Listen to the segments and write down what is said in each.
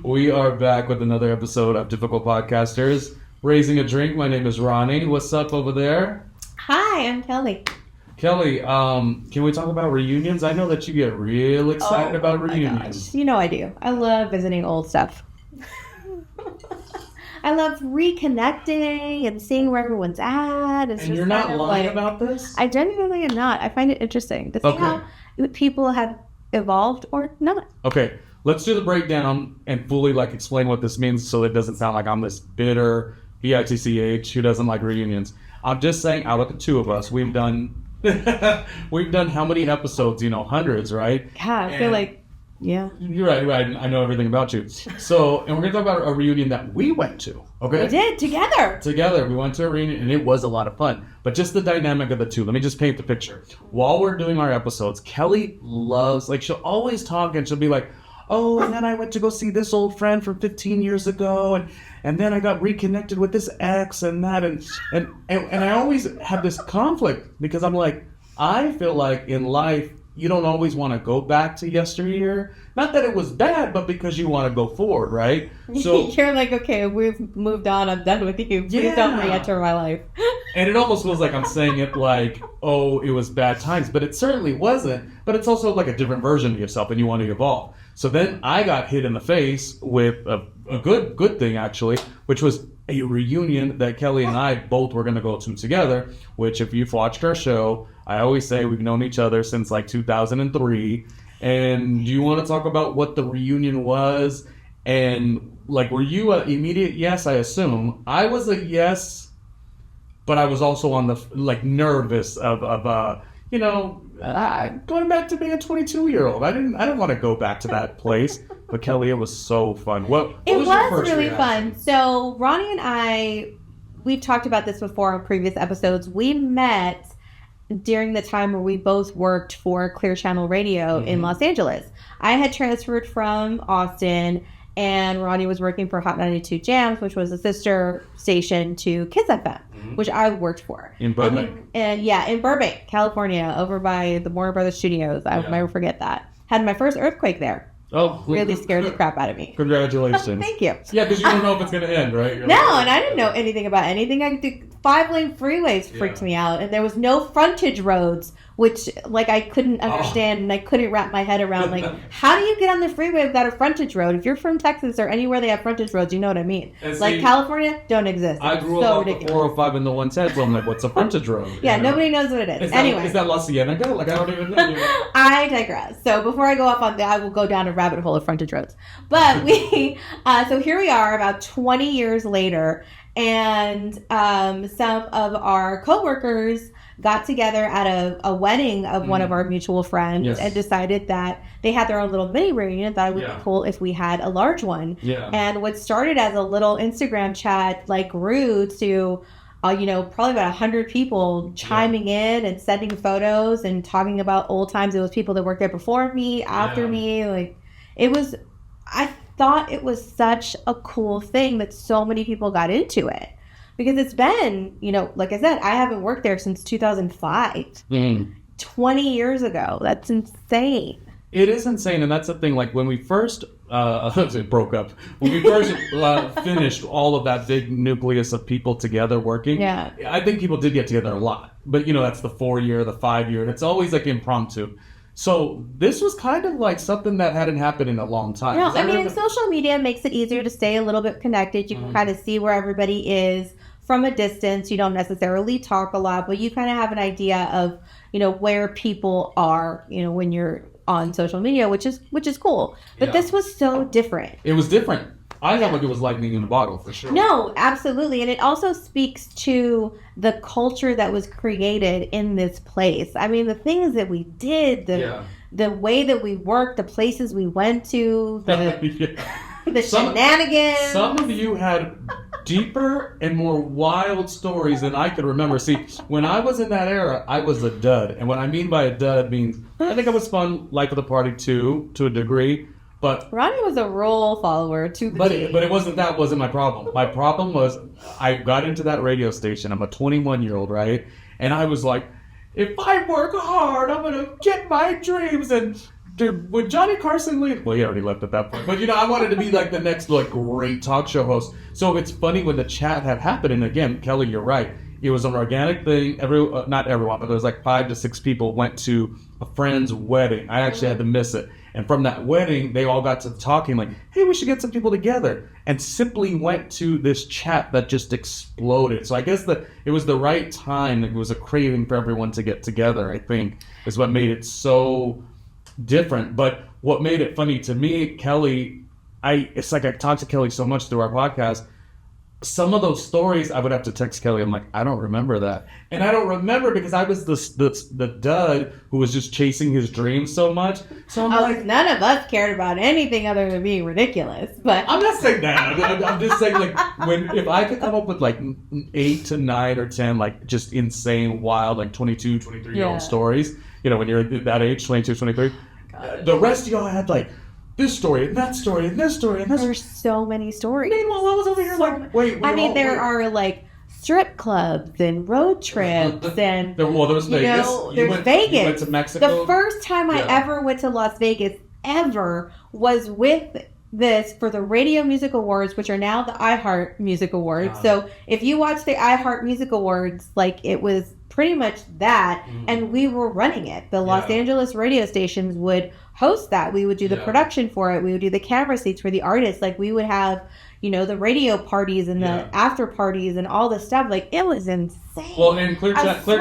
We are back with another episode of Difficult Podcasters. Raising a drink. My name is Ronnie. What's up over there? Hi, I'm Kellie. Kellie, can we talk about reunions? I know that you get real excited about reunions. You know I do. I love visiting old stuff. I love reconnecting and seeing where everyone's at. And you're not lying about this? I genuinely am not. I find it interesting to see how people have evolved or not. Okay, let's do the breakdown and fully explain what this means so it doesn't sound like I'm this bitter bitch who doesn't like reunions. I'm just saying, out of the two of us, we've done how many episodes? Hundreds, right? Yeah, I feel like, yeah. You're right. I know everything about you. So, and we're going to talk about a reunion that we went to, okay? We did, together. Together. We went to a reunion, and it was a lot of fun. But just the dynamic of the two. Let me just paint the picture. While we're doing our episodes, Kellie loves, she'll always talk, and she'll be like, oh, and then I went to go see this old friend from 15 years ago, and then I got reconnected with this ex and that, and I always have this conflict because I'm like, I feel like in life, you don't always want to go back to yesteryear. Not that it was bad, but because you want to go forward, right? So you're like, okay, we've moved on. I'm done with you. Please don't re-enter my life. And it almost feels like I'm saying it like, oh, it was bad times, but it certainly wasn't. But it's also like a different version of yourself, and you want to evolve. So then I got hit in the face with a good thing, actually, which was a reunion that Kellie and I both were going to go to together, which if you've watched our show, I always say we've known each other since 2003. And do you want to talk about what the reunion was? And were you an immediate yes, I assume? I was a yes, but I was also on the nervous of going back to being a 22-year-old. I didn't want to go back to that place. But Kellie, it was so fun. It was really fun. So Ronnie and I, we've talked about this before on previous episodes. We met during the time where we both worked for Clear Channel Radio in Los Angeles. I had transferred from Austin, and Ronnie was working for Hot 92 Jams, which was a sister station to Kiss FM, which I worked for. In Burbank? In Burbank, California, over by the Warner Brothers Studios. I will never forget that. Had my first earthquake there. Oh, really scared the crap out of me. Congratulations. Thank you. Yeah, because you don't know if it's going to end, right? And I didn't know anything about anything. I did 5-lane freeways freaked me out, and there was no frontage roads, which I couldn't understand, and I couldn't wrap my head around. How do you get on the freeway without a frontage road? If you're from Texas or anywhere they have frontage roads, you know what I mean. California, don't exist. I grew up on the 405 and the 110, so I'm like, what's a frontage road? Nobody knows what it is. Anyway. Is that La Cienega? I don't even know. I digress. So before I go off on that, I will go down a rabbit hole of frontage roads. But so here we are about 20 years later, and some of our coworkers got together at a wedding of one of our mutual friends and decided that they had their own little mini reunion, thought it would be cool if we had a large one. Yeah. And what started as a little Instagram chat grew to probably about 100 people chiming in and sending photos and talking about old times. It was people that worked there before me, after me. I thought it was such a cool thing that so many people got into it. Because it's been, like I said, I haven't worked there since 2005. 20 years ago. That's insane. It is insane, and that's the thing. When we first it broke up, when we first finished all of that big nucleus of people together working, I think people did get together a lot. But, that's the 4-year, the 5-year, and it's always impromptu. So this was kind of something that hadn't happened in a long time. No, and social media makes it easier to stay a little bit connected. You can kind of see where everybody is from a distance. You don't necessarily talk a lot, but you kind of have an idea of, where people are, when you're on social media, which is cool. But this was so different. It was different. I felt like it was lightning in a bottle, for sure. No, absolutely. And it also speaks to the culture that was created in this place. The things that we did, the way that we worked, the places we went to, the shenanigans. Some of you had deeper and more wild stories than I could remember. See, when I was in that era, I was a dud. And what I mean by a dud means I think I was fun, life of the party too, to a degree. But Ronnie was a role follower to the team. But it wasn't my problem. My problem was I got into that radio station. I'm a 21-year-old, right? And I was like, if I work hard, I'm going to get my dreams. And dude, would Johnny Carson leave? Well, he already left at that point. But, I wanted to be like the next like great talk show host. So it's funny when the chat had happened. And again, Kelly, you're right. It was an organic thing. Not everyone, but there was like 5 to 6 people went to a friend's wedding. I actually had to miss it. And from that wedding, they all got to talking like, hey, we should get some people together. And simply went to this chat that just exploded. So I guess that it was the right time. It was a craving for everyone to get together, I think, is what made it so different. But what made it funny to me, Kelly, it's like I talked to Kelly so much through our podcast. Some of those stories, I would have to text Kelly. I'm like, I don't remember that. And I don't remember because I was the dud who was just chasing his dreams so much. So I'm like, none of us cared about anything other than being ridiculous. But I'm not saying that. I'm just saying, like, if I could come up with like 8 to 9 or 10, like just insane, wild, like 22, 23-year-old stories, when you're that age, 22, 23, the rest of y'all had like, this story, and that story, and this story, and this. There's so many stories. Meanwhile, I was over here like, wait. There are like strip clubs and road trips and. There was Vegas. There's Vegas. You went to Mexico. The first time I ever went to Las Vegas ever was with this for the Radio Music Awards, which are now the iHeart Music Awards. So if you watch the iHeart Music Awards, like it was pretty much that, and we were running it. The Los Angeles radio stations would host that. We would do the production for it. We would do the camera seats for the artists. Like we would have, the radio parties and the after parties and all this stuff. Like it was insane. Well, and Clear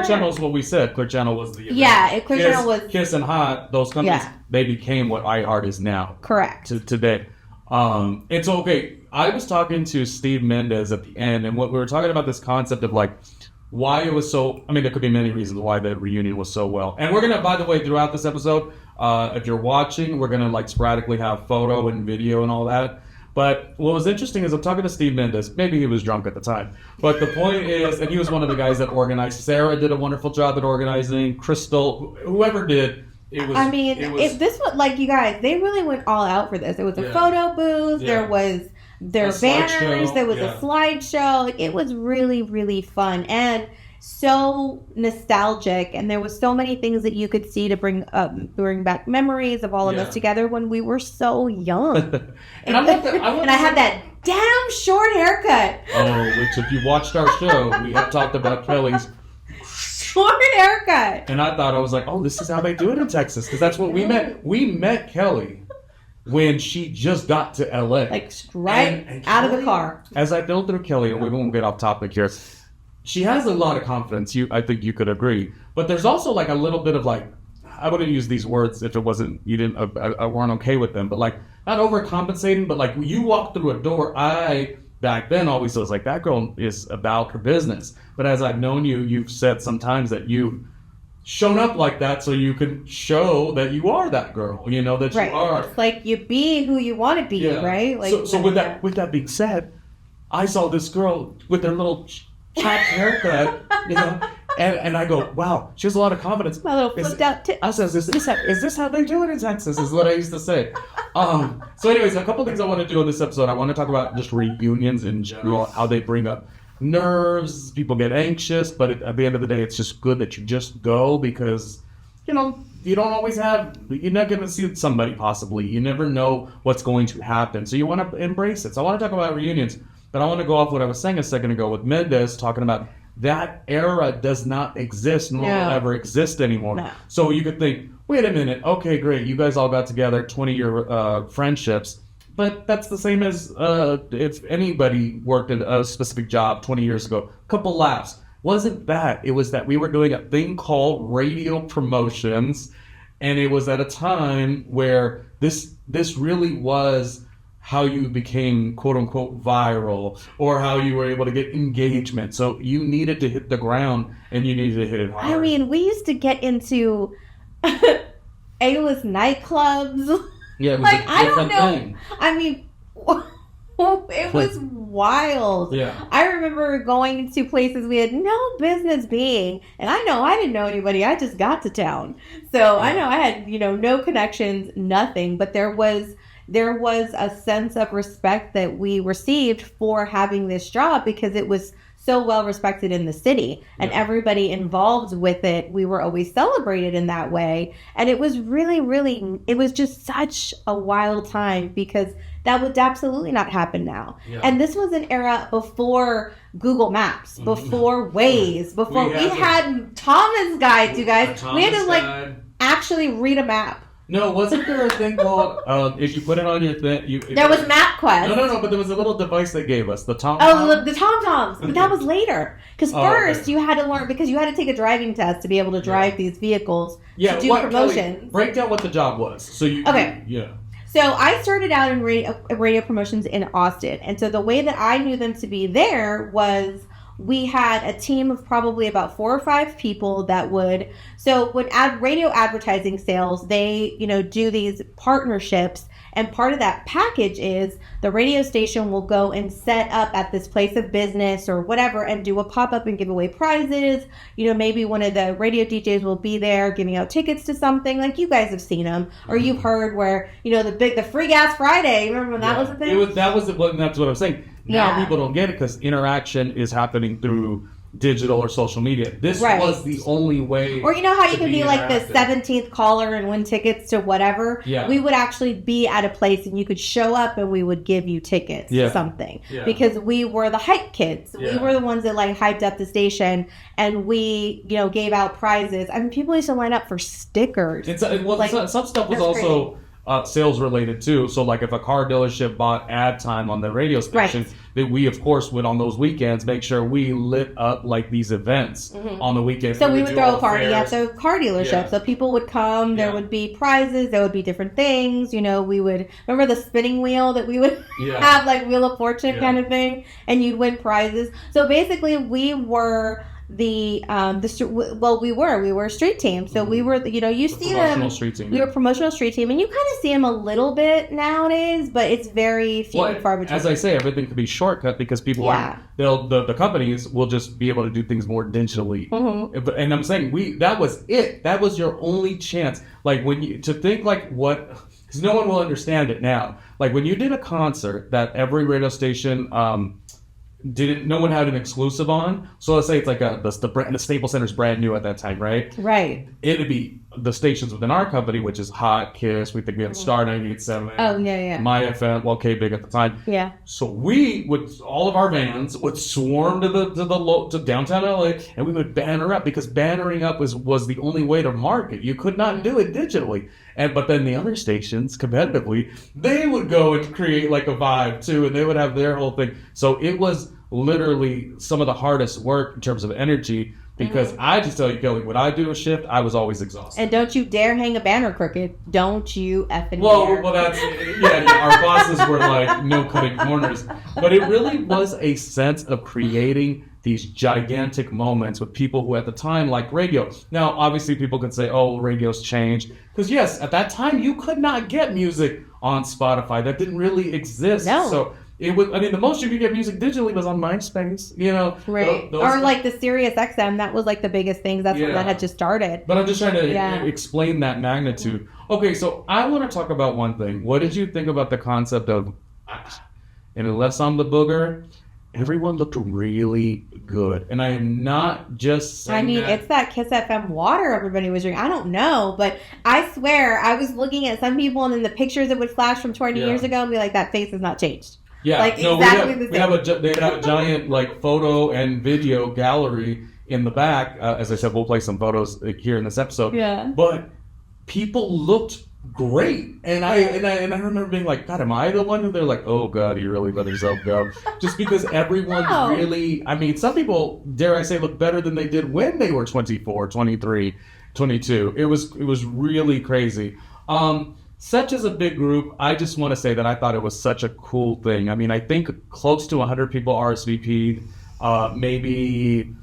Channel is what we said. Clear Channel was the event. Clear Channel was Kiss and Hot. Those companies they became what iHeart is now. Correct. Today. It's okay. I was talking to Steve Mendez at the end, and what we were talking about this concept of like why it was so. I mean, there could be many reasons why the reunion was so well. And we're gonna, by the way, throughout this episode, if you're watching, we're gonna like sporadically have photo and video and all that. But what was interesting is I'm talking to Steve Mendez. Maybe he was drunk at the time, but the point is, and he was one of the guys that organized. Sarah did a wonderful job at organizing. Crystal, whoever did. This was like, you guys, they really went all out for this. It was a photo booth. There was banners. There was a slideshow. Like, it was really, really fun and so nostalgic. And there was so many things that you could see to bring back memories of all of us together when we were so young. And I had that damn short haircut. Oh, which if you watched our show, we have talked about Kelly's short haircut. And I was like, oh, this is how they do it in Texas, because that's what we met. We met Kelly when she just got to LA, like right out of the car. As I build through Kelly, and we won't get off topic here, she has a lot of confidence. I think you could agree, but there's also like a little bit of like, I wouldn't use these words if it wasn't I weren't okay with them, but like not overcompensating, but like you walk through a door, back then always was like, that girl is about her business. But as I've known you, you've said sometimes that you've shown up like that so you can show that you are that girl, that you are. It's like you be who you want to be, right? Like, so with that being said, I saw this girl with her little chopped haircut, and I go, wow, she has a lot of confidence. My little flipped out tip. I says, is this how they do it in Texas? Is what I used to say. So anyways, a couple things I want to do in this episode. I want to talk about just reunions in general, how they bring up nerves, people get anxious, but at the end of the day, it's just good that you just go because, you don't always you're not going to see somebody possibly. You never know what's going to happen. So you want to embrace it. So I want to talk about reunions, but I want to go off what I was saying a second ago with Mendez talking about that era does not exist, nor will ever exist anymore. No. So you could think, wait a minute, okay, great, you guys all got together, 20-year friendships, but that's the same as if anybody worked at a specific job 20 years ago, a couple laughs. Wasn't that, it was that we were doing a thing called radio promotions, and it was at a time where this really was how you became quote-unquote viral, or how you were able to get engagement. So you needed to hit the ground, and you needed to hit it hard. I mean, we used to get into A-list nightclubs. Yeah, it was like, a different thing. I mean, it was wild. Yeah. I remember going to places we had no business being, and I know I didn't know anybody. I just got to town. So I know I had, no connections, nothing, but there was a sense of respect that we received for having this job because it was so well respected in the city, and everybody involved with it, we were always celebrated in that way. And it was really, really, it was just such a wild time, because that would absolutely not happen now. Yeah. And this was an era before Google Maps, before Waze, before we had Thomas guides, you guys. We had to actually read a map. No, wasn't there a thing called, if you put it on your thing... There was MapQuest. No, but there was a little device they gave us, the Tom. Oh, the TomToms. But that was later. Because first you had to learn, because you had to take a driving test to be able to drive these vehicles to do promotions. Kellie, break down what the job was. So So I started out in radio promotions in Austin. And so the way that I knew them to be there was... we had a team of probably about 4 or 5 people that would, so when radio advertising sales, they, do these partnerships, and part of that package is the radio station will go and set up at this place of business or whatever and do a pop-up and give away prizes. Maybe one of the radio DJs will be there giving out tickets to something, like you guys have seen them, or you've heard where, the free gas Friday, remember when that was a thing? That's what I'm saying. Now people don't get it because interaction is happening through digital or social media. This was the only way. Or how you can be like the 17th caller and win tickets to whatever? Yeah. We would actually be at a place and you could show up and we would give you tickets to something. Yeah. Because we were the hype kids. Yeah. We were the ones that hyped up the station, and we, gave out prizes. I mean, people used to line up for stickers. Some stuff was also... sales related too. So if a car dealership bought ad time on the radio station, that we of course would on those weekends make sure we lit up these events on the weekends. So we would throw a party at the car dealership. Yeah. So people would come, there would be prizes, there would be different things. We would remember the spinning wheel that we would have, Wheel of Fortune kind of thing, and you'd win prizes. So basically we were we were a street team. So we were, you see them. Street team, we were a promotional street team, and you kind of see them a little bit nowadays, but it's very few and far between. As I say, everything could be shortcut because people the companies will just be able to do things more digitally. And I'm saying that was it. That was your only chance. Because no one will understand it now. When you did a concert that every radio station no one had an exclusive on. So let's say it's the Staples Center's brand new at that time, right? Right. It'd be the stations within our company, which is Hot, Kiss. We think we had Star 98.7. Oh, yeah. My FM, K-Big at the time. Yeah. So all of our vans would swarm to downtown LA, and we would banner up, because bannering up was the only way to market. You could not do it digitally. But then the other stations, competitively, they would go and create a vibe too, and they would have their whole thing. So it was literally some of the hardest work in terms of energy, because I just tell you, Kellie, when I do a shift, I was always exhausted. And don't you dare hang a banner crooked. Don't you effing dare. Well, that's, our bosses were no cutting corners. But it really was a sense of creating these gigantic moments with people who at the time liked radio. Now, obviously people could say, radio's changed. Because yes, at that time you could not get music on Spotify. That didn't really exist. No. So it was, the most you could get music digitally was on MySpace, Right. Or the Sirius XM, that was the biggest things. That's when that had just started. But I'm just trying to explain that magnitude. Okay, so I want to talk about one thing. What did you think about the concept of, and unless I'm the booger, everyone looked really good. And I am not just saying it's that Kiss FM water everybody was drinking. I don't know, but I swear I was looking at some people, and then the pictures that would flash from 20 years ago and be like, that face has not changed. Yeah, exactly they have a giant photo and video gallery in the back. As I said, we'll play some photos here in this episode. Yeah. But people looked great, and I remember being like, God, am I the one who they're like, oh God, he really let himself go? Just because everyone really, some people, dare I say, look better than they did when they were 24, 23, 22. It was really crazy. Such as a big group, I just want to say that I thought it was such a cool thing. I think close to 100 people RSVP'd, maybe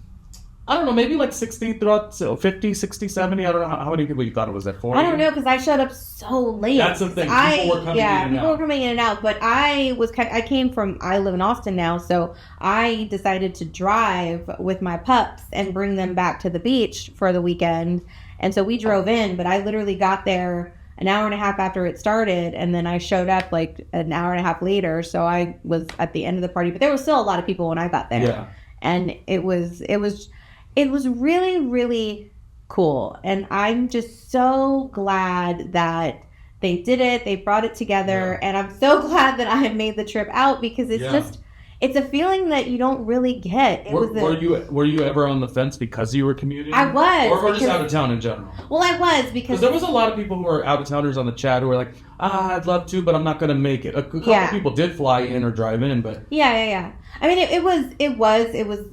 60 throughout, 50, 60 70. I don't know how many people you thought it was at 40. I don't know, because I showed up so late. That's the thing. People were coming in and out. But I live in Austin now, so I decided to drive with my pups and bring them back to the beach for the weekend. And so we drove in, but I literally got there an hour and a half after it started, and then I showed up an hour and a half later, so I was at the end of the party, but there was still a lot of people when I got there. Yeah. And it was really, really cool. And I'm just so glad that they did it. They brought it together. And I'm so glad that I had made the trip out, because it's just, it's a feeling that you don't really get. Were you ever on the fence because you were commuting? I was. Or just out of town in general? Well, I was, because there was a lot of people who were out of towners on the chat who were like, I'd love to, but I'm not going to make it. A couple of people did fly in or drive in, but... Yeah. I mean, it was...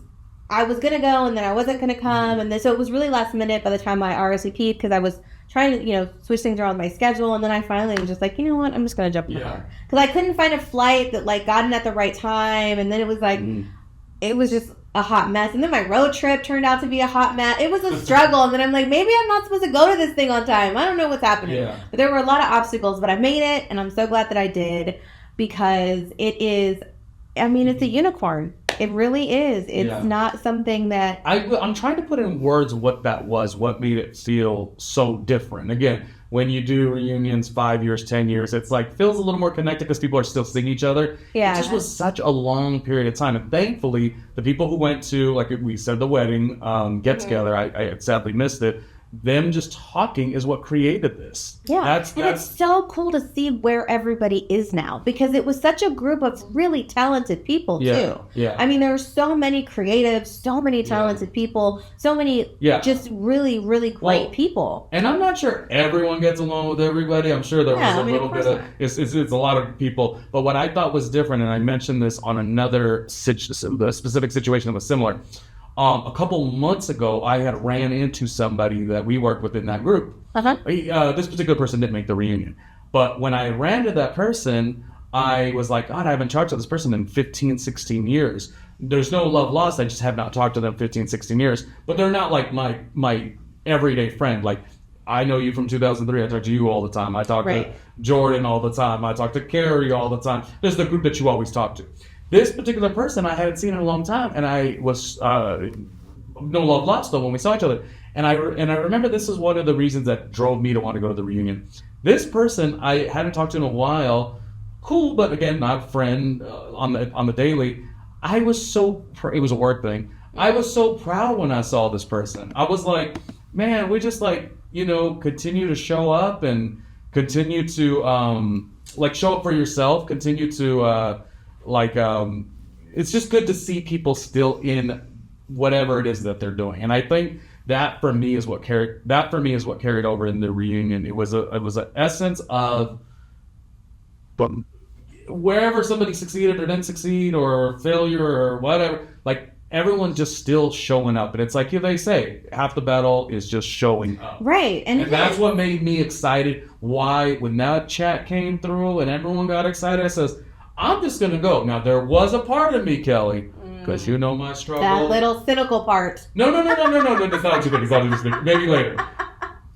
I was going to go, and then I wasn't going to come, and then, so it was really last minute by the time I RSVP'd, because I was trying to, switch things around with my schedule, and then I finally was just like, you know what, I'm just going to jump in the car. Because I couldn't find a flight that, got in at the right time, and then it was it was just a hot mess, and then my road trip turned out to be a hot mess. It was a struggle, and then I'm like, maybe I'm not supposed to go to this thing on time. I don't know what's happening. But there were a lot of obstacles, but I made it, and I'm so glad that I did, because it is, I mean, it's a unicorn. It really is. It's not something that... I'm trying to put in words what that was, what made it feel so different. Again, when you do reunions 5 years, 10 years, it's feels a little more connected because people are still seeing each other. Yeah. It just was such a long period of time. And thankfully, the people who went to, like we said, the wedding get-together, I sadly missed it, them just talking is what created this. Yeah, and it's so cool to see where everybody is now, because it was such a group of really talented people too. Yeah. I mean, there are so many creatives, so many talented people, so many just really, really great people. And I'm not sure everyone gets along with everybody. I'm sure there was a little bit of it's a lot of people. But what I thought was different, and I mentioned this on another specific situation that was similar. A couple months ago, I had ran into somebody that we worked with in that group. This particular person didn't make the reunion. But when I ran to that person, I was like, God, I haven't talked to this person in 15, 16 years. There's no love lost. I just have not talked to them 15, 16 years. But they're not like my everyday friend. Like, I know you from 2003. I talk to you all the time. I talk to Jordan all the time. I talk to Carrie all the time. There's the group that you always talk to. This particular person I hadn't seen in a long time, and I was no love lost though when we saw each other. And I remember this is one of the reasons that drove me to want to go to the reunion. This person I hadn't talked to in a while, cool, but again not a friend on the daily. I was so it was a work thing. I was so proud when I saw this person. I was like, man, we just continue to show up and continue to show up for yourself. Continue to it's just good to see people still in whatever it is that they're doing, and I think that for me is what carried over in the reunion. It was an essence of wherever somebody succeeded or didn't succeed or failure or whatever, everyone just still showing up, and it's like they say, half the battle is just showing up. Right, and that's what made me excited. Why, when that chat came through and everyone got excited, I says, I'm just going to go. Now, there was a part of me, Kelly, because you know my struggle. That little cynical part. No. That's not too big. Maybe later.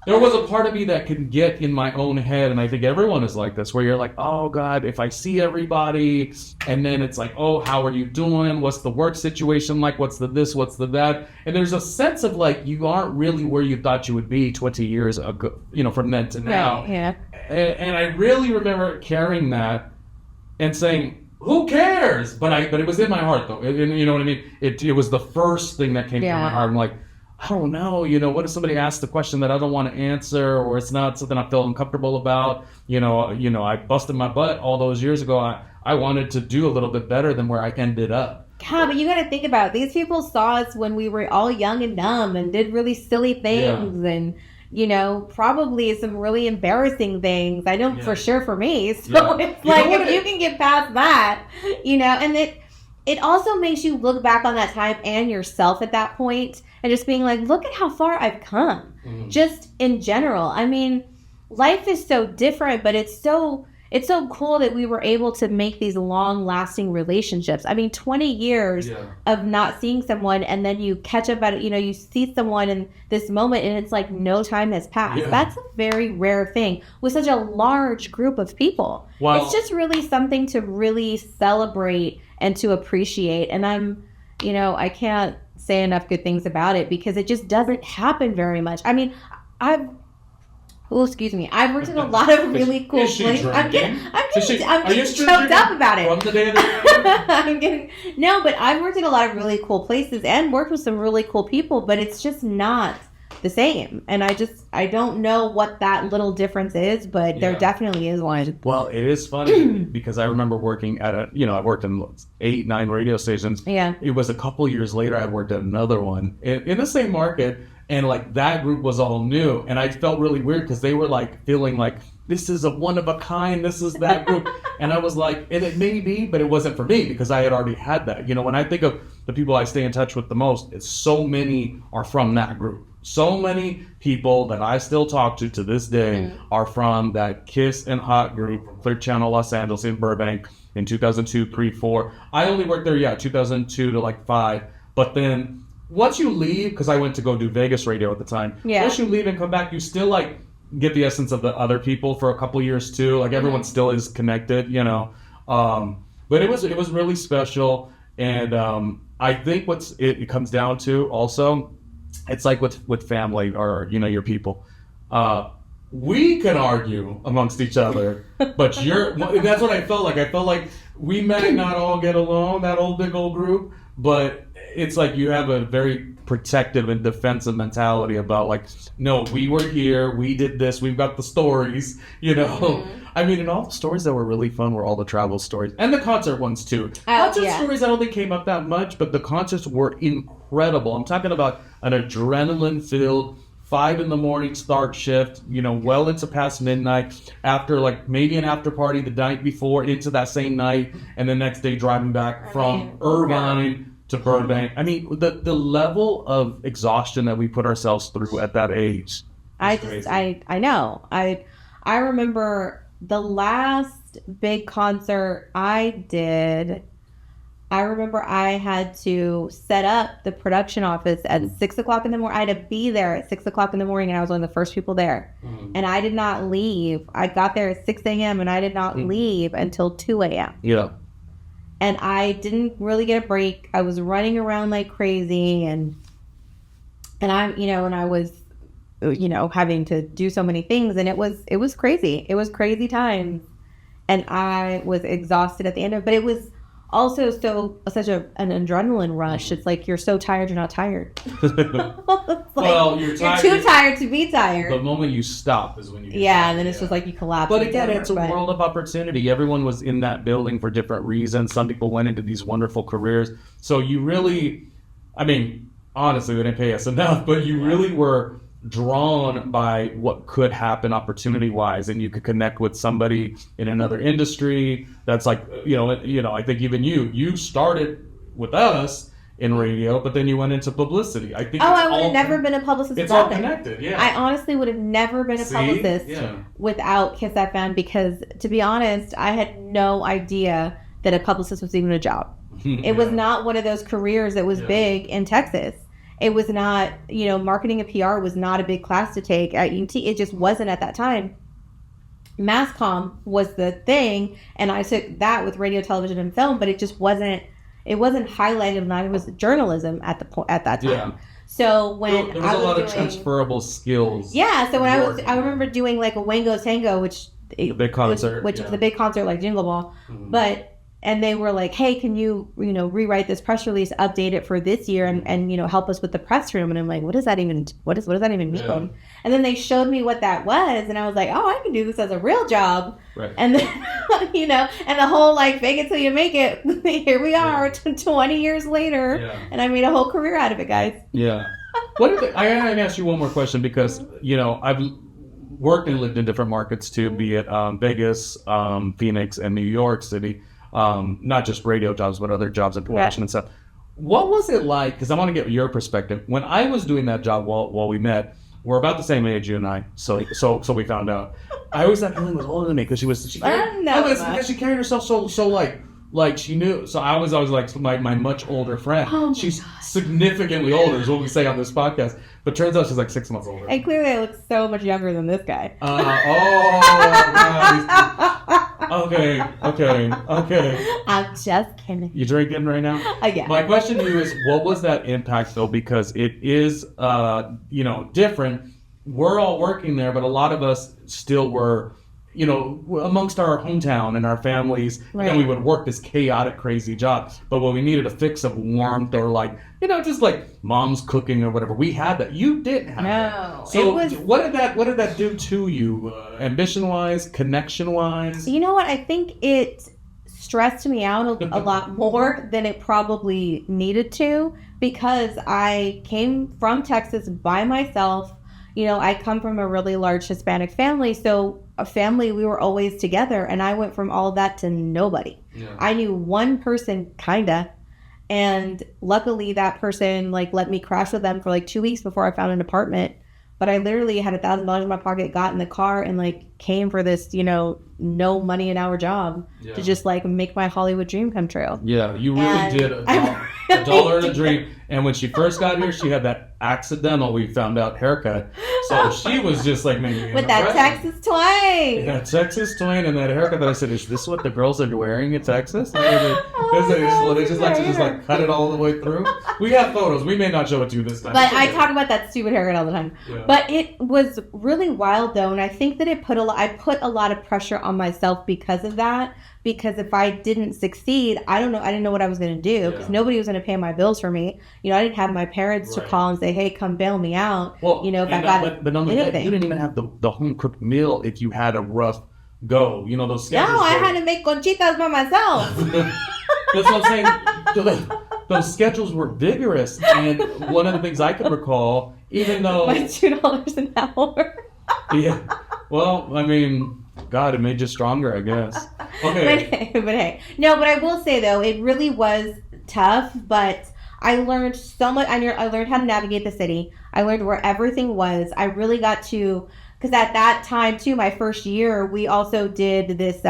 There was a part of me that could get in my own head, and I think everyone is like this, where you're like, oh, God, if I see everybody, and then it's like, oh, how are you doing? What's the work situation like? What's the this? What's the that? And there's a sense of you aren't really where you thought you would be 20 years ago, from then to now. Right, yeah. And I really remember carrying that and saying, who cares? But it was in my heart, though. You know what I mean? It was the first thing that came to my heart. I'm like, I don't know, what if somebody asks the question that I don't want to answer, or it's not something I feel uncomfortable about? I busted my butt all those years ago. I wanted to do a little bit better than where I ended up. God, but you got to think about it. These people saw us when we were all young and dumb and did really silly things and probably some really embarrassing things. I know for sure for me. So it's if you can get past that, and it also makes you look back on that time and yourself at that point and just being like, look at how far I've come. Just in general. I mean, life is so different, but it's so cool that we were able to make these long-lasting relationships. I mean, 20 years of not seeing someone, and then you catch up at it, you see someone in this moment, and it's like no time has passed. Yeah. That's a very rare thing with such a large group of people. Wow. It's just really something to really celebrate and to appreciate. And I can't say enough good things about it, because it just doesn't happen very much. I mean, Oh, excuse me. I've worked in a lot of really cool places. I'm getting choked up about it. From the day of the No, but I've worked in a lot of really cool places and worked with some really cool people, but it's just not the same. And I don't know what that little difference is, but there definitely is one. Well, it is funny because I remember working at I worked in 8, 9 radio stations. Yeah. It was a couple years later I worked at another one in the same market. And like that group was all new, and I felt really weird because they were like feeling like this is a one of a kind, this is that group, and I was like, and it may be, but it wasn't for me because I had already had that. When I think of the people I stay in touch with the most, it's so many are from that group. So many people that I still talk to this day are from that Kiss and Hot group from Clear Channel, Los Angeles, in Burbank in 2002, 3, 4. I only worked there, 2002 to like 5, but then. Once you leave, because I went to go do Vegas radio at the time. Yeah. Once you leave and come back, you still like get the essence of the other people for a couple years too. Like everyone still is connected, But it was really special, and I think it comes down to also, it's like with family or your people. We can argue amongst each other, but that's what I felt like. I felt like we might not all get along, that old big old group, but it's like you have a very protective and defensive mentality about like, no, we were here, we did this, we've got the stories, I mean, and all the stories that were really fun were all the travel stories and the concert ones too. Concert stories I don't think came up that much, but the concerts were incredible. I'm talking about an adrenaline-filled 5 a.m. start shift, well into past midnight, after like maybe an after party the night before into that same night, and the next day driving back from Irvine to Burbank. I mean, the level of exhaustion that we put ourselves through at that age. I know. I remember the last big concert I did. I remember I had to set up the production office at 6 o'clock in the morning. I had to be there at 6 o'clock in the morning, and I was one of the first people there. And I did not leave. I got there at 6 a.m. and I did not leave until 2 a.m. Yeah. And I didn't really get a break. I was running around like crazy, and I'm, and I was, having to do so many things, and it was crazy. It was crazy times, and I was exhausted at the end of it. But it was also such an adrenaline rush. It's like you're so tired, you're not tired. Well, you're tired. You're too tired to be tired. The moment you stop is when you get tired. And then it's just like you collapse. But again, it's a world of opportunity. Everyone was in that building for different reasons. Some people went into these wonderful careers. So you really, I mean, honestly, they didn't pay us enough, but you really were drawn by what could happen opportunity-wise, and you could connect with somebody in another industry that's like, I think even you started with us in radio, but then you went into publicity. I think I would have never been a publicist. It's all connected, yeah. I honestly would have never been a publicist without Kiss FM, because to be honest, I had no idea that a publicist was even a job. It was not one of those careers that was big in Texas. It was not, marketing and PR was not a big class to take at UT. It just wasn't at that time. Mass comm was the thing, and I took that with radio, television, and film, but it just wasn't. It wasn't highlighted. It was journalism at that time. Yeah. So when there was a lot of transferable skills. Yeah. So when I remember doing like a Wango Tango, which the big concert, which is the big concert like Jingle Ball, and they were like, hey, can you, rewrite this press release, update it for this year, and help us with the press room? And I'm like, what does that even mean? Yeah. And then they showed me what that was, and I was like, oh, I can do this as a real job. Right. And then, and the whole like fake it till you make it. Here we are, 20 years later, and I made a whole career out of it, guys. Yeah. I gotta ask you one more question, because I've worked and lived in different markets too, be it Vegas, Phoenix, and New York City. Not just radio jobs, but other jobs in production and stuff. What was it like? Because I want to get your perspective. When I was doing that job while we met, we're about the same age, you and I. So we found out. I always thought Kellie was older than me because she carried herself so like she knew. So I was always like my much older friend. Oh, she's significantly older, is what we say on this podcast. But turns out she's like 6 months older. And clearly I look so much younger than this guy. Okay. I'm just kidding. You drinking right now? Yeah. My question to you is, what was that impact though? Because it is, different we're all working there, but a lot of us still were, you know, amongst our hometown and our families, Right. and we would work this chaotic, crazy job. But when we needed a fix of warmth or like, you know, just like mom's cooking or whatever, we had that. You didn't have that. No, So it was. what did that do to you, ambition-wise, connection-wise? You know what? I think it stressed me out a lot more than it probably needed to, because I came from Texas by myself. You know, I come from a really large Hispanic family, so a family, we were always together, and I went from all that to nobody. Yeah. I knew one person, kinda, and luckily that person like let me crash with them for like 2 weeks before I found an apartment. But I literally had $1,000 in my pocket, got in the car, and like came for this, you know, no money an hour job to just like make my Hollywood dream come true. Yeah, you really And did a dollar and a dream. And when she first got here, she had that accidental, we found out, haircut. So she was just like making with that Texas twang. Yeah, Texas twang and that haircut that I said, is this what the girls are wearing in Texas? They just like to just like cut it all the way through. We have photos. We may not show it to you this time. But I talk about that stupid haircut all the time. Yeah. But it was really wild though, and I think that I put a lot of pressure on myself because of that. Because if I didn't succeed, I didn't know what I was going to do, because nobody was going to pay my bills for me. You know, I didn't have my parents to call and say, "Hey, come bail me out." Well, you know, if I got but on the you didn't even have the home cooked meal if you had a rough go. You know, those schedules. No, I had to make conchitas by myself. That's what I'm saying. Those schedules were vigorous, and one of the things I could recall, even though My $2 an hour. yeah, well, I mean, God, it made you stronger, I guess. Okay. But hey, no. But I will say though, it really was tough. But I learned so much. I learned how to navigate the city. I learned where everything was. I really got to, because at that time too, my first year, we also did this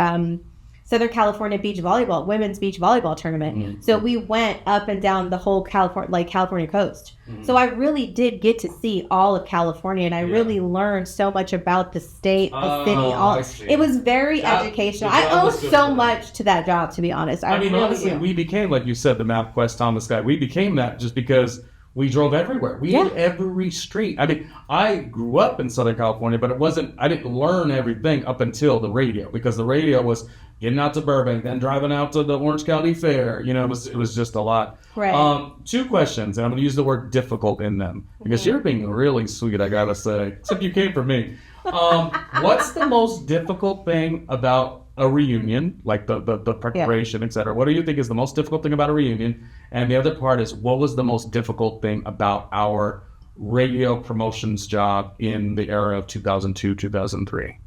Southern California women's beach volleyball tournament. Mm-hmm. So we went up and down the whole California coast. Mm-hmm. So I really did get to see all of California, and I really learned so much about the state, the city. I see. It was very educational. I owe so much to that job, to be honest. I mean, really honestly, do. we became, like you said, the MapQuest Thomas guy. We became that just because we drove everywhere. We did every street. I mean, I grew up in Southern California, but I didn't learn everything up until the radio, because the radio was getting out to Burbank, then driving out to the Orange County Fair. You know, it was just a lot. Right. 2 questions, and I'm going to use the word difficult in them, because you're being really sweet, I got to say. Except you came from me. What's the most difficult thing about a reunion, like the preparation, etc.? What do you think is the most difficult thing about a reunion? And the other part is, what was the most difficult thing about our radio promotions job in the era of 2002, 2003?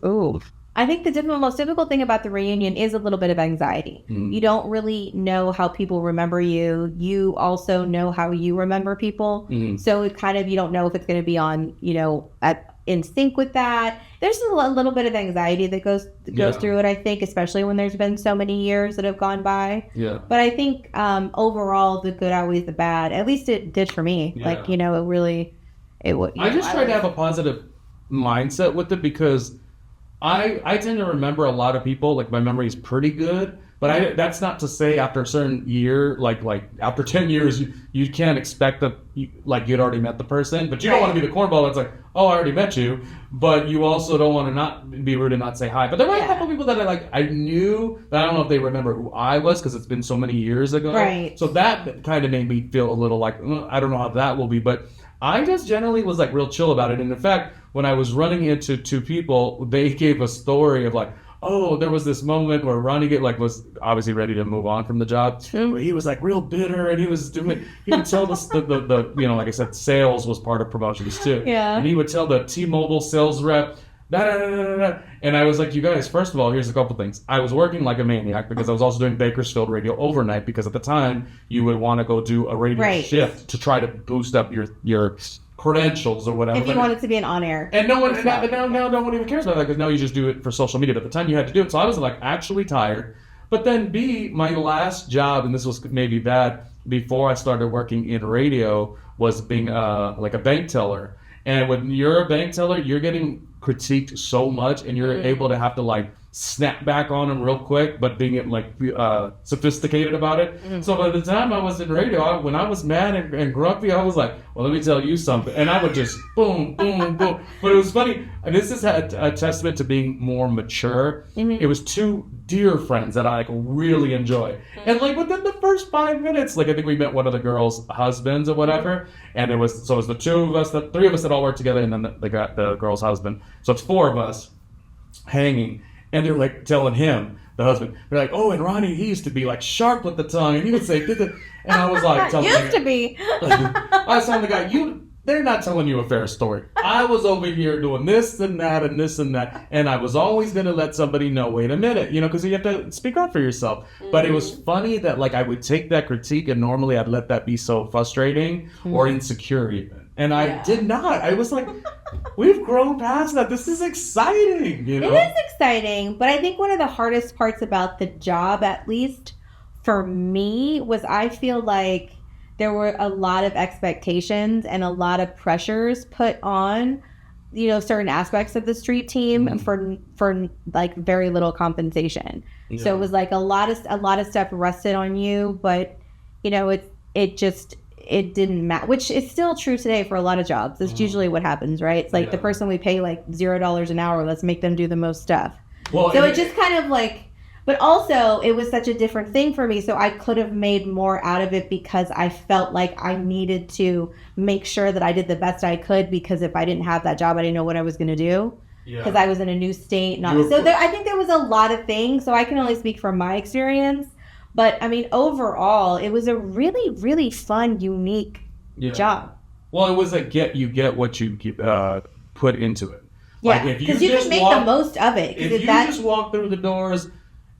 Ooh. I think the most difficult thing about the reunion is a little bit of anxiety. Mm. You don't really know how people remember you. You also know how you remember people. Mm. So it kind of, you don't know if it's going to be on, you know, in sync with that. There's a little bit of anxiety that goes through it, I think, especially when there's been so many years that have gone by. Yeah. But I think overall, the good outweighs the bad. At least it did for me. Yeah. Like, you know, it would. I just try to have a positive mindset with it, because I tend to remember a lot of people. Like, my memory is pretty good, but that's not to say after a certain year, like after 10 years, you can't expect that you'd already met the person, but you don't want to be the cornball that's like, oh, I already met you, but you also don't want to not be rude and not say hi. But there were a couple people that I knew, but I don't know if they remember who I was, because it's been so many years ago. Right. So that kind of made me feel a little like, I don't know how that will be, but I just generally was like real chill about it. And in fact, when I was running into 2 people, they gave a story of like, oh, there was this moment where Ronnie was obviously ready to move on from the job. He was like real bitter, and he would tell us the you know, like I said, sales was part of promotions too. Yeah. And he would tell the T-Mobile sales rep, and I was like, you guys, first of all, here's a couple things. I was working like a maniac, because I was also doing Bakersfield radio overnight, because at the time you would want to go do a radio shift to try to boost up your credentials or whatever. If you wanted to be an on-air. And now no one even cares about that, because now you just do it for social media. But at the time you had to do it. So I was like actually tired. But then my last job, and this was maybe bad, before I started working in radio, was being like a bank teller. And when you're a bank teller, you're getting critiqued so much, and you're able to have to like snap back on them real quick, but being like sophisticated about it. Mm-hmm. So by the time I was in radio, when I was mad and grumpy, I was like, well, let me tell you something. And I would just boom, boom, boom. But it was funny. And this is a testament to being more mature. Mm-hmm. It was two dear friends that I like really enjoy. Mm-hmm. And like within the first 5 minutes, like I think we met one of the girls' husbands or whatever. And it was the two of us, the three of us that all worked together, and then they got the girl's husband. So it's four of us hanging. And they're like telling him, the husband, they're like, oh, and Ronnie, he used to be like sharp with the tongue, and he would say, and I was like, telling used to be. I was telling the guy, they're not telling you a fair story. I was over here doing this and that and this and that, and I was always gonna let somebody know, wait a minute, because you have to speak up for yourself. Mm-hmm. But it was funny that like I would take that critique, and normally I'd let that be so frustrating or insecure even. And I did not. I was like, we've grown past that. This is exciting, It is exciting, but I think one of the hardest parts about the job, at least for me, was I feel like there were a lot of expectations and a lot of pressures put on, certain aspects of the street team for like very little compensation. Yeah. So it was like a lot of stuff rested on you, but it didn't matter, which is still true today for a lot of jobs. That's usually what happens, right? It's like the person we pay like $0 an hour, let's make them do the most stuff. Well, so it just kind of like, but also it was such a different thing for me. So I could have made more out of it because I felt like I needed to make sure that I did the best I could, because if I didn't have that job, I didn't know what I was going to do. Because I was in a new state. I think there was a lot of things. So I can only speak from my experience. But I mean, overall, it was a really, really fun, unique job. Well, it was you get what you put into it. Yeah, because you can make the most of it. If you just walk through the doors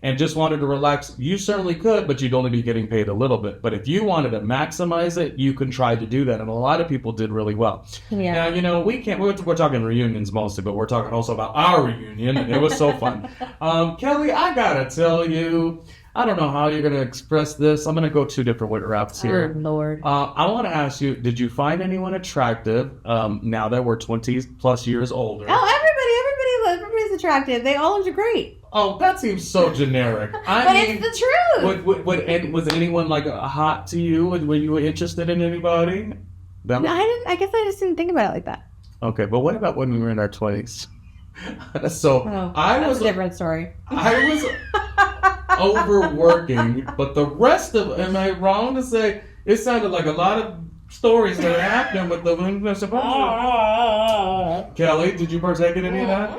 and just wanted to relax, you certainly could, but you'd only be getting paid a little bit. But if you wanted to maximize it, you can try to do that, and a lot of people did really well. Yeah. Now, we can't. We're talking reunions mostly, but we're talking also about our reunion, and it was so fun. Kellie, I gotta tell you, I don't know how you're going to express this. I'm going to go two different routes here. Oh, Lord. I want to ask you, did you find anyone attractive now that we're 20 plus years older? Oh, everybody's attractive. They all are great. Oh, that seems so generic. But it's the truth. Was anyone like hot to you? Were you interested in anybody? No, I didn't. I guess I just didn't think about it like that. Okay, but what about when we were in our 20s? That's a different story. I was overworking, but the rest of, am I wrong to say, it sounded like a lot of stories that happened with the Kellie, did you partake in any of that?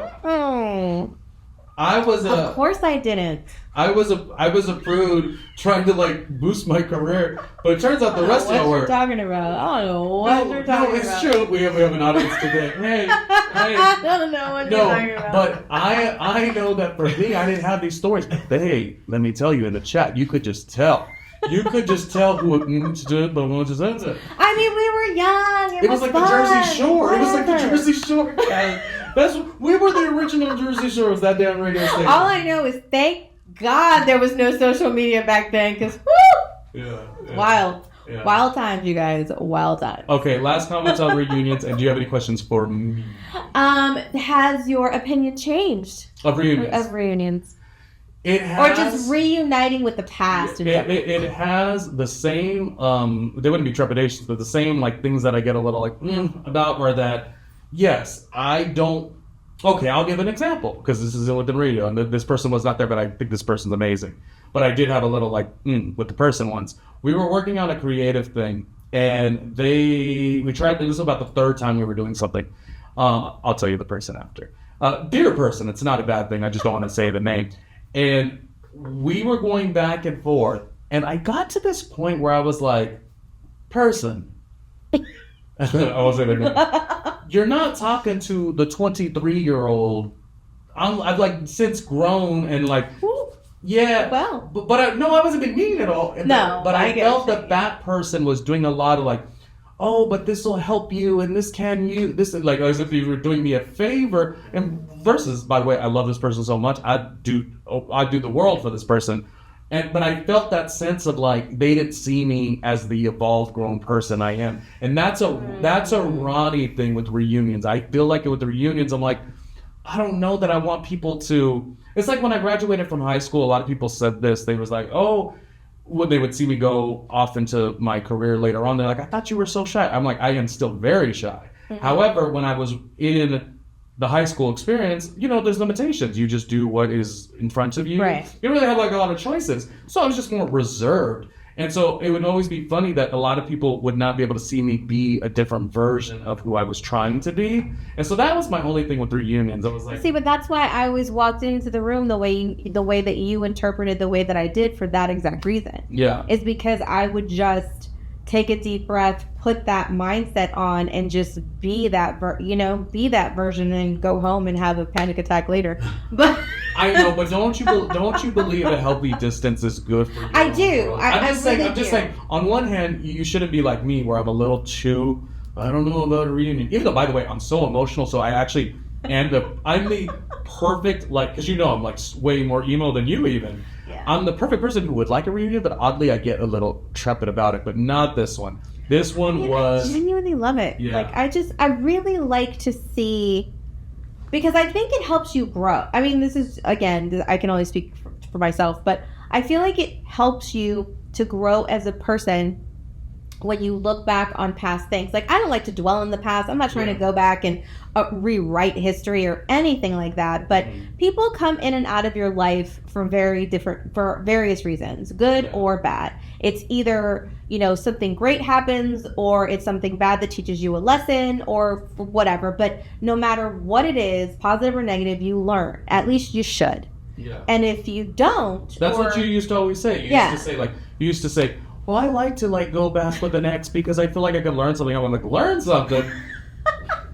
Of course I didn't. I was a prude trying to like boost my career, but it turns out the rest of it worked. What you're talking about? I don't know what you're talking about. No, it's true. We have an audience today. Hey. I don't know what you're talking about. But I know that for me, I didn't have these stories. But hey, let me tell you, in the chat, you could just tell. You could just tell who it did, but who just ends it. I mean, we were young. It was like fun. The Jersey Shore. Whatever. It was like the Jersey Shore. We were the original Jersey Shore. Was that damn radio station? All I know is thank God there was no social media back then, because wild times, you guys, wild times. Okay, last comments on reunions, and do you have any questions for me? Has your opinion changed of reunions? Of reunions. It has, or just reuniting with the past. It has the same, they wouldn't be trepidations, but the same like things that I get a little like about, where that, yes, I don't, okay, I'll give an example, because this is within radio, and this person was not there, but I think this person's amazing. But I did have a little like, with the person once. We were working on a creative thing, and we tried, this was about the third time we were doing something. I'll tell you the person after. Dear person, it's not a bad thing, I just don't want to say the name. And we were going back and forth, and I got to this point where I was like, person, I won't say their name. You're not talking to the 23-year-old. I've like since grown and like, yeah. Well, but I wasn't being mean at all. But I felt that person was doing a lot of like, oh, but this will help you, and this is like as if you were doing me a favor. And versus, by the way, I love this person so much, I'd do the world for this person. But I felt that sense of like they didn't see me as the evolved, grown person I am, and that's a Ronnie thing with reunions. I feel like with the reunions, I'm like, I don't know that I want people to. It's like when I graduated from high school, a lot of people said this. They was like, oh, when they would see me go off into my career later on, they're like, I thought you were so shy. I'm like, I am still very shy. Mm-hmm. However, when I was in the high school experience, you know, there's limitations. You just do what is in front of you. Right. You don't really have like a lot of choices. So I was just more reserved. And so it would always be funny that a lot of people would not be able to see me be a different version of who I was trying to be. And so that was my only thing with reunions. I was like, see, but that's why I always walked into the room the way that you interpreted the way that I did for that exact reason. Yeah. Is because I would just take a deep breath, put that mindset on, and just be that version, and go home and have a panic attack later. But I know, but don't you believe a healthy distance is good for you? I do. I'm just saying. On one hand, you shouldn't be like me, where I'm a little too. I don't know about a reunion. Even though, by the way, I'm so emotional, so I actually I'm the perfect, like, because you know I'm like way more emo than you even. Yeah. I'm the perfect person who would like a reunion, but oddly I get a little trepid about it. But not this one. This one was. I genuinely love it. Yeah. Like I really like to see. Because I think it helps you grow. I mean, this is, again, I can only speak for myself, but I feel like it helps you to grow as a person when you look back on past things. Like, I don't like to dwell in the past. I'm not trying to go back and rewrite history or anything like that. But people come in and out of your life for various reasons, good or bad. It's either, you know, something great happens, or it's something bad that teaches you a lesson, or whatever. But no matter what it is, positive or negative, you learn. At least you should. Yeah. And if you don't, that's what you used to always say. You used to say, well, I like to like go back with an ex because I feel like I could learn something. I'm like, learn something?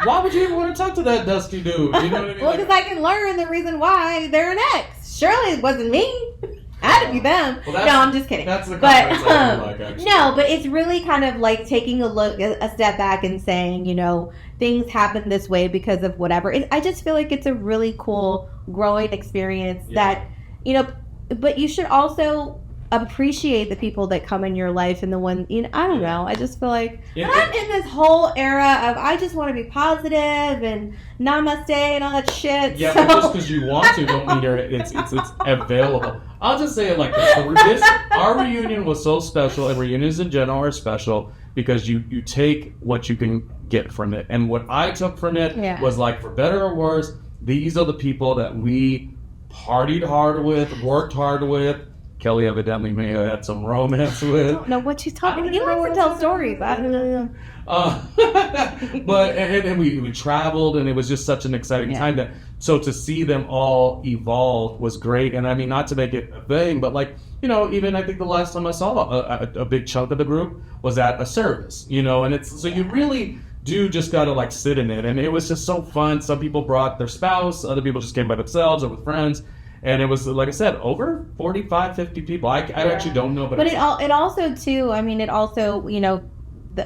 Why would you even want to talk to that dusty dude? You know what I mean? Well, because I can learn the reason why they're an ex. Surely it wasn't me. Had to be them. Well, no, I'm just kidding. That's the comments I like, actually. No, but it's really kind of like taking a step back and saying, you know, things happen this way because of whatever. I just feel like it's a really cool growing experience that, you know, but you should also appreciate the people that come in your life and the one, you know, I don't know. I just feel like I'm in this whole era of I just want to be positive and namaste and all that shit. Yeah, but just because you want to don't mean it's available. I'll just say it like this. Our reunion was so special, and reunions in general are special because you take what you can get from it. And what I took from it was like, for better or worse, these are the people that we partied hard with, worked hard with. Kellie evidently may have had some romance with. I don't know what she's talking about. You don't want to tell stories. I don't know. But and we traveled, and it was just such an exciting time. So to see them all evolve was great. And I mean, not to make it a thing, but like, you know, even I think the last time I saw a big chunk of the group was at a service, you know, and it's so you really do just gotta like sit in it. And it was just so fun. Some people brought their spouse, other people just came by themselves or with friends. And it was, like I said, over 45, 50 people. I actually don't know. But it also, too, I mean, it also, you know,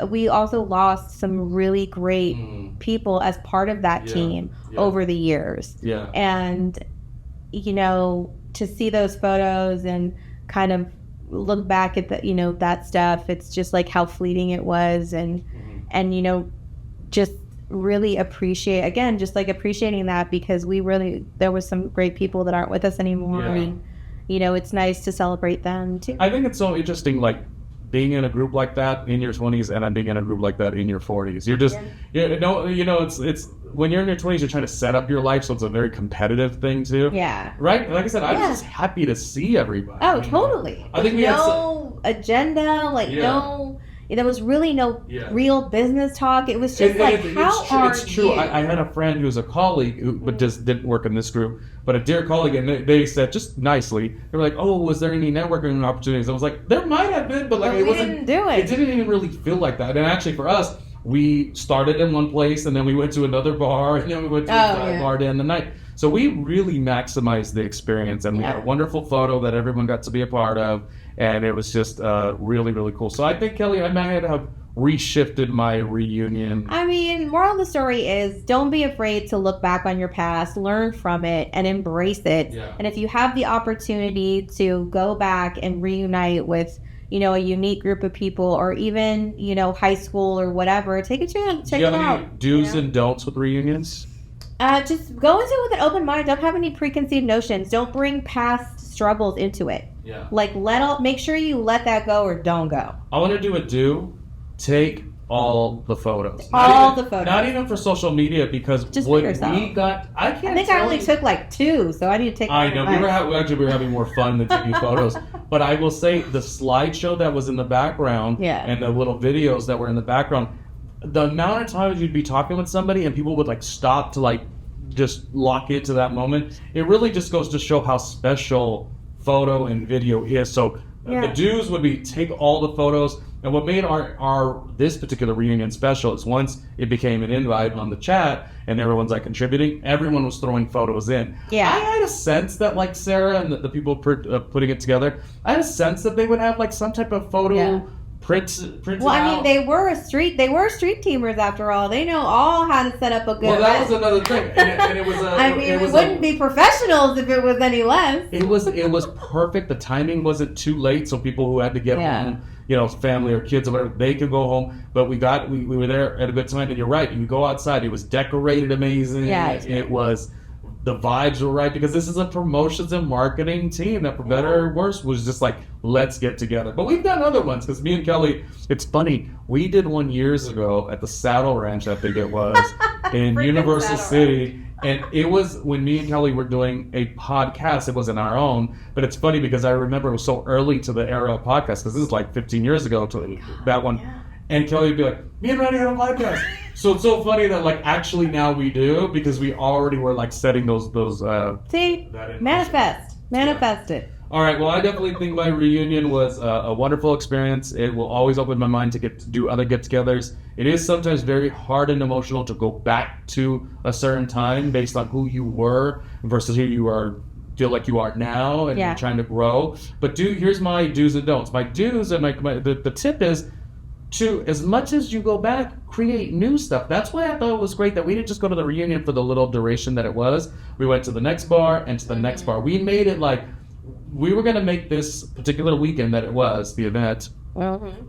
we also lost some really great people as part of that team over the years. Yeah. And, you know, to see those photos and kind of look back at the, you know, that stuff, it's just like how fleeting it was. And you know, just really appreciate, again, just like appreciating that, because there was some great people that aren't with us anymore. And, you know, it's nice to celebrate them too. I think it's so interesting, like being in a group like that in your 20s and then being in a group like that in your 40s. You're just, you know, it's when you're in your 20s, you're trying to set up your life, so it's a very competitive thing too. Yeah. Right? Like I said, I'm just happy to see everybody. Oh, totally. I think we no agenda, like no. There was really no real business talk. It was just it's true. I had a friend who was a colleague who just didn't work in this group, but a dear colleague, and they said just nicely, they were like, "Oh, was there any networking opportunities?" I was like, "There might have been, but like it wasn't." Didn't do it. It didn't even really feel like that. And actually, for us, we started in one place, and then we went to another bar, and then we went to a bar to end the night. So we really maximized the experience, and we had a wonderful photo that everyone got to be a part of. And it was just really, really cool. So I think, Kellie, I might have reshifted my reunion. I mean, moral of the story is don't be afraid to look back on your past, learn from it, and embrace it. Yeah. And if you have the opportunity to go back and reunite with, you know, a unique group of people, or even, you know, high school or whatever, take a chance, check it out. Do you have any do's and don'ts with reunions? Just go into it with an open mind. Don't have any preconceived notions. Don't bring past struggles into it. Yeah. Like make sure you let that go or don't go. I want to do a take all the photos. All the photos. Not even for social media, because just what for yourself. we got, I can't. I think I only took like 2, so I need to take. I know we were having more fun than taking photos, but I will say the slideshow that was in the background, and the little videos that were in the background, the amount of times you'd be talking with somebody and people would like stop to like just lock into that moment. It really just goes to show how special photo and video is. So the do's would be take all the photos. And what made our this particular reunion special is once it became an invite on the chat and everyone's like contributing, everyone was throwing photos in. Yeah, I had a sense that like Sarah and the people putting it together, I had a sense that they would have like some type of photo printed Well, I mean, they were street teamers after all. They know all how to set up a good. Well, that was another thing, and it was. We wouldn't be professionals if it was any less. It was perfect. The timing wasn't too late, so people who had to get home, family or kids or whatever, they could go home. But we were there at a good time, and you're right. You go outside. It was decorated amazing. Yeah, it was. The vibes were right, because this is a promotions and marketing team that, for better or worse, was just like, let's get together. But we've done other ones, because me and Kelly, it's funny, we did one years ago at the Saddle Ranch, I think it was, in Universal City. And it was when me and Kelly were doing a podcast. It wasn't our own, but it's funny because I remember it was so early to the era of podcasts, because this is like 15 years ago to that one. Yeah. And Kelly would be like, me and Ronnie have a podcast. So it's so funny that like actually now we do, because we already were like setting those see, manifest it. All right, well, I definitely think my reunion was a wonderful experience. It will always open my mind to get to do other get-togethers. It is sometimes very hard and emotional to go back to a certain time based on who you were versus who you feel like you are now, and you're trying to grow. But here's my do's and don'ts. My do's and the tip is, to, as much as you go back, create new stuff. That's why I thought it was great that we didn't just go to the reunion for the little duration that it was. We went to the next bar and to the next bar. We made it like, we were going to make this particular weekend that it was, the event,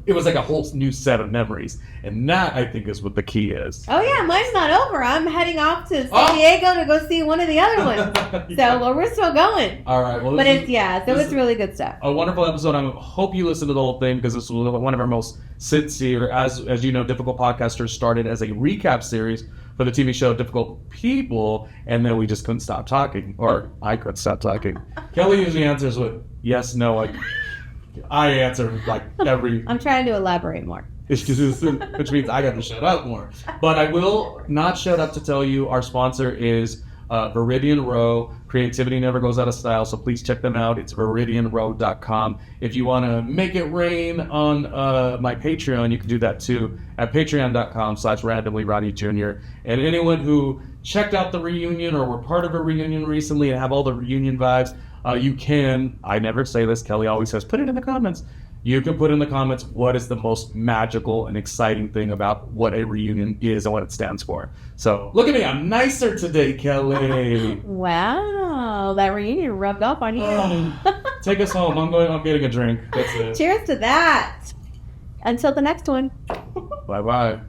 it was like a whole new set of memories. And that, I think, is what the key is. Oh, yeah, mine's not over. I'm heading off to San Diego to go see one of the other ones. So we're still going. All right. Well, it's really good stuff. A wonderful episode. I hope you listen to the whole thing, because this was one of our most sincere, as you know, Difficult Podcasters started as a recap series for the TV show Difficult People, and then we just couldn't stop talking, or I couldn't stop talking. Kelly usually answers with yes, no. I answer like every. I'm trying to elaborate more. Which means I got to shut up more. But I will not shut up to tell you our sponsor is Viridian Row. Creativity never goes out of style, so please check them out. It's viridianrow.com. If you want to make it rain on my Patreon, you can do that too at patreon.com/randomlyRJ Jr. And anyone who checked out the reunion or were part of a reunion recently and have all the reunion vibes, you can, I never say this, Kelly always says, put it in the comments. You can put in the comments what is the most magical and exciting thing about what a reunion is and what it stands for. So look at me, I'm nicer today, Kelly. Wow, that reunion rubbed off on you. Take us home. I'm getting a drink. That's it. Cheers to that. Until the next one. Bye-bye.